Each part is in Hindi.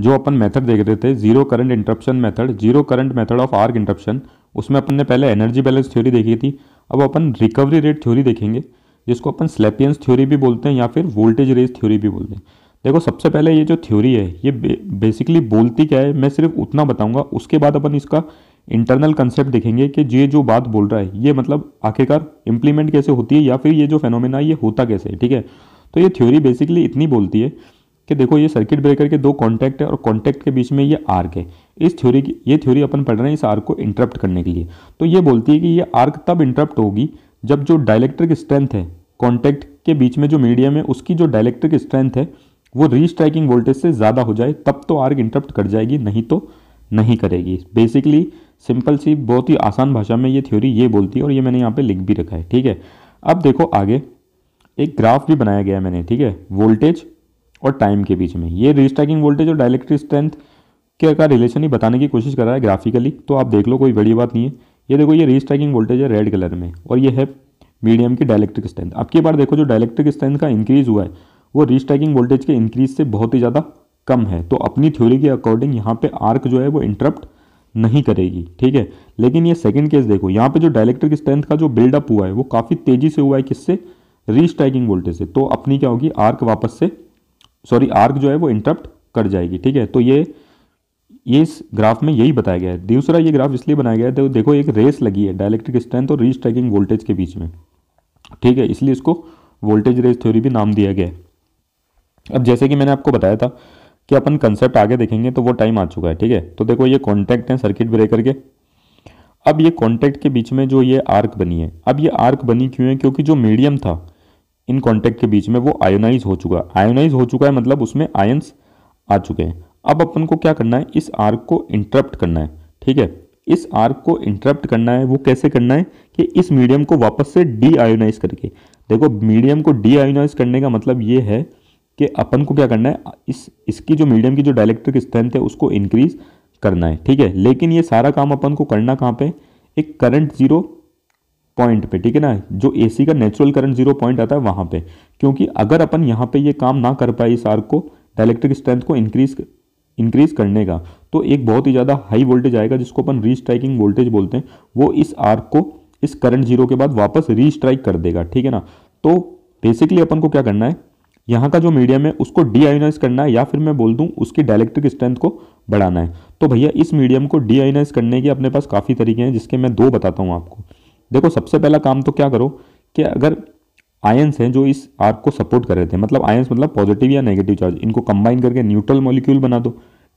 जो अपन मेथड देख रहे थे zero current interruption method, zero current method of arc interruption, उसमें अपन ने पहले एनर्जी बैलेंस थ्योरी देखी थी। अब अपन रिकवरी रेट थ्योरी देखेंगे, जिसको अपन स्लैपियंस थ्योरी भी बोलते हैं या फिर वोल्टेज रेज थ्योरी भी बोलते हैं। देखो सबसे पहले ये जो थ्योरी है ये बेसिकली बोलती क्या है, मैं सिर्फ उतना बताऊंगा, उसके बाद अपन इसका इंटरनल कंसेप्ट देखेंगे कि ये जो बात बोल रहा है ये मतलब आखिरकार इंप्लीमेंट कैसे होती है या फिर ये जो फेनोमेना ये होता कैसे है। ठीक है, तो ये थ्योरी बेसिकली इतनी बोलती है कि देखो ये सर्किट ब्रेकर के दो कॉन्टैक्ट है और कॉन्टैक्ट के बीच में ये आर्क है। इस थ्योरी की ये थ्योरी अपन पढ़ रहे हैं इस आर्क को इंटरप्ट करने के लिए। तो ये बोलती है कि ये आर्क तब इंटरप्ट होगी जब जो डाइलेक्ट्रिक स्ट्रेंथ है कॉन्टैक्ट के बीच में जो मीडियम है उसकी जो डाइलेक्ट्रिक स्ट्रेंथ है वो रीस्ट्राइकिंग वोल्टेज से ज़्यादा हो जाए, तब तो आर्क इंटरप्ट कर जाएगी, नहीं तो नहीं करेगी। बेसिकली सिंपल सी बहुत ही आसान भाषा में ये थ्योरी ये बोलती है और ये मैंने यहाँ पे लिख भी रखा है। ठीक है, अब देखो आगे एक ग्राफ भी बनाया गया है मैंने। ठीक है, वोल्टेज और टाइम के बीच में ये रीस्ट्राइकिंग वोल्टेज और डाइलेक्ट्रिक स्ट्रेंथ के का रिलेशन ही बताने की कोशिश कर रहा है ग्राफिकली, तो आप देख लो कोई बड़ी बात नहीं है। ये देखो ये रीस्ट्राइकिंग वोल्टेज है रेड कलर में और ये है मीडियम की डाइलेक्ट्रिक स्ट्रेंथ। अब की बार देखो जो डाइलेक्ट्रिक स्ट्रेंथ का इंक्रीज हुआ है वो रीस्ट्राइकिंग वोल्टेज के इंक्रीज से बहुत ही ज़्यादा कम है, तो अपनी थ्योरी के अकॉर्डिंग यहाँ पे आर्क जो है वो इंटरप्ट नहीं करेगी। ठीक है, लेकिन ये सेकंड केस देखो, यहाँ पे जो डाइलेक्ट्रिक स्ट्रेंथ का जो बिल्डअप हुआ है वो काफ़ी तेजी से हुआ है, किससे? रीस्ट्राइकिंग वोल्टेज से। तो अपनी क्या होगी, आर्क वापस से आर्क जो है वो इंटरप्ट कर जाएगी। ठीक है, तो ये इस ग्राफ में यही बताया गया है। दूसरा ये ग्राफ इसलिए बनाया गया है तो देखो एक रेस लगी है डाइलेक्ट्रिक स्ट्रेंथ और रीस्ट्राइकिंग वोल्टेज के बीच में। ठीक है, इसलिए इसको वोल्टेज रेस थ्योरी भी नाम दिया गया है। अब जैसे कि मैंने आपको बताया था कि अपन कंसेप्ट आगे देखेंगे तो वो टाइम आ चुका है। ठीक है, तो देखो ये कॉन्टैक्ट हैं सर्किट ब्रेकर के। अब ये कॉन्टैक्ट के बीच में जो ये आर्क बनी है, अब ये आर्क बनी क्यों है? क्योंकि जो मीडियम था इन कॉन्टैक्ट के बीच में वो आयोनाइज हो चुका है। आयोनाइज हो चुका है मतलब उसमें आयंस आ चुके हैं। अब अपन को क्या करना है, इस आर्क को इंटरप्ट करना है। ठीक है, इस आर्क को इंटरप्ट करना है। वो कैसे करना है कि इस मीडियम को वापस से डी आयोनाइज करके। देखो मीडियम को डी आयोनाइज करने का मतलब ये है कि अपन को क्या करना है, इसकी जो मीडियम की जो डाइलेक्ट्रिक स्ट्रेंथ है उसको इंक्रीज करना है। ठीक है, लेकिन ये सारा काम अपन को करना कहाँ पे, एक करंट जीरो पॉइंट पे। ठीक है ना, जो एसी का नेचुरल करंट जीरो पॉइंट आता है वहाँ पे। क्योंकि अगर अपन यहाँ पे ये काम ना कर पाए इस आर्क को डाइलेक्ट्रिक स्ट्रेंथ को इंक्रीज करने का, तो एक बहुत ही ज़्यादा हाई वोल्टेज आएगा जिसको अपन रीस्ट्राइकिंग वोल्टेज बोलते हैं, वो इस आर्क को इस करंट जीरो के बाद वापस रीस्ट्राइक कर देगा। ठीक है ना, तो बेसिकली अपन को क्या करना है, यहाँ का जो मीडियम है उसको डी आयोनाइज करना है या फिर मैं बोल दूँ उसकी डाइलेक्ट्रिक स्ट्रेंथ को बढ़ाना है। तो भैया इस मीडियम को डी आयोनाइज करने के अपने पास काफ़ी तरीके हैं, जिसके मैं दो बताता हूँ आपको। देखो सबसे पहला काम तो क्या करो कि अगर आयंस हैं जो इस आर्क को सपोर्ट कर रहे थे, मतलब आयंस मतलब पॉजिटिव या नेगेटिव चार्ज, इनको कंबाइन करके न्यूट्रल मॉलिक्यूल बना दो।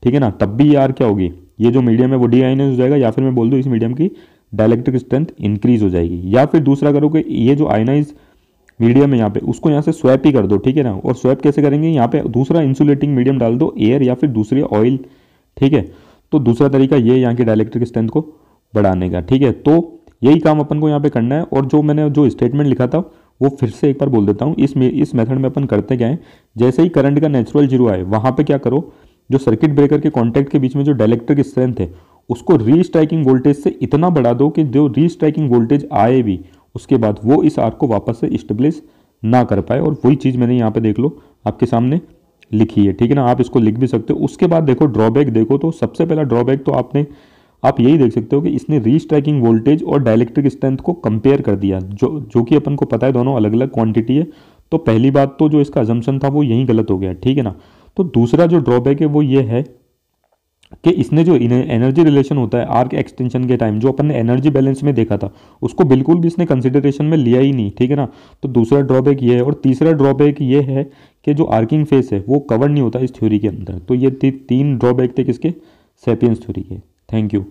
ठीक है ना, तब भी ये आर्क क्या होगी, ये जो मीडियम है वो डी आयोनाइज हो जाएगा, या फिर मैं बोल दूँ इस मीडियम की डाइलेक्ट्रिक स्ट्रेंथ इंक्रीज हो जाएगी। या फिर दूसरा करो कि ये जो आयोनाइज मीडियम है यहाँ पे उसको यहाँ से स्वैप ही कर दो। ठीक है ना, और स्वैप कैसे करेंगे, यहाँ पे दूसरा इंसुलेटिंग मीडियम डाल दो, एयर या फिर दूसरी ऑयल। ठीक है, तो दूसरा तरीका ये यहाँ की डाइलेक्ट्रिक स्ट्रेंथ को बढ़ाने का। ठीक है, तो यही काम अपन को यहाँ पे करना है। और जो मैंने जो स्टेटमेंट लिखा था वो फिर से एक बार बोल देता हूँ। इस मेथड में अपन करते क्या है, जैसे ही करंट का नेचुरल जीरो आए वहाँ पे क्या करो, जो सर्किट ब्रेकर के कॉन्टैक्ट के बीच में जो डाइलेक्ट्रिक स्ट्रेंथ है उसको रीस्ट्राइकिंग वोल्टेज से इतना बढ़ा दो कि जो रीस्ट्राइकिंग वोल्टेज आए भी उसके बाद वो इस आर्क को वापस से स्टेबलिश ना कर पाए। और वही चीज़ मैंने यहाँ पे देख लो आपके सामने लिखी है। ठीक है ना, आप इसको लिख भी सकते हो। उसके बाद देखो ड्रॉबैक देखो, तो सबसे पहला ड्रॉबैक तो आप यही देख सकते हो कि इसने रीस्ट्राइकिंग वोल्टेज और डाइलेक्ट्रिक स्ट्रेंथ को कंपेयर कर दिया, जो कि अपन को पता है दोनों अलग अलग क्वांटिटी है। तो पहली बात तो जो इसका अजम्पशन था वो यही गलत हो गया। ठीक है ना, तो दूसरा जो ड्रॉबैक है वो ये है कि इसने जो एनर्जी रिलेशन होता है आर्क एक्सटेंशन के टाइम, जो अपन ने एनर्जी बैलेंस में देखा था, उसको बिल्कुल भी इसने कंसिडरेशन में लिया ही नहीं। ठीक है ना, तो दूसरा ड्रॉबैक ये है। और तीसरा ड्रॉबैक ये है कि जो आर्किंग फेस है वो कवर नहीं होता इस थ्योरी के अंदर। तो ये तीन ड्रॉबैक थे किसके, सैपियंस थ्योरी के। Thank you.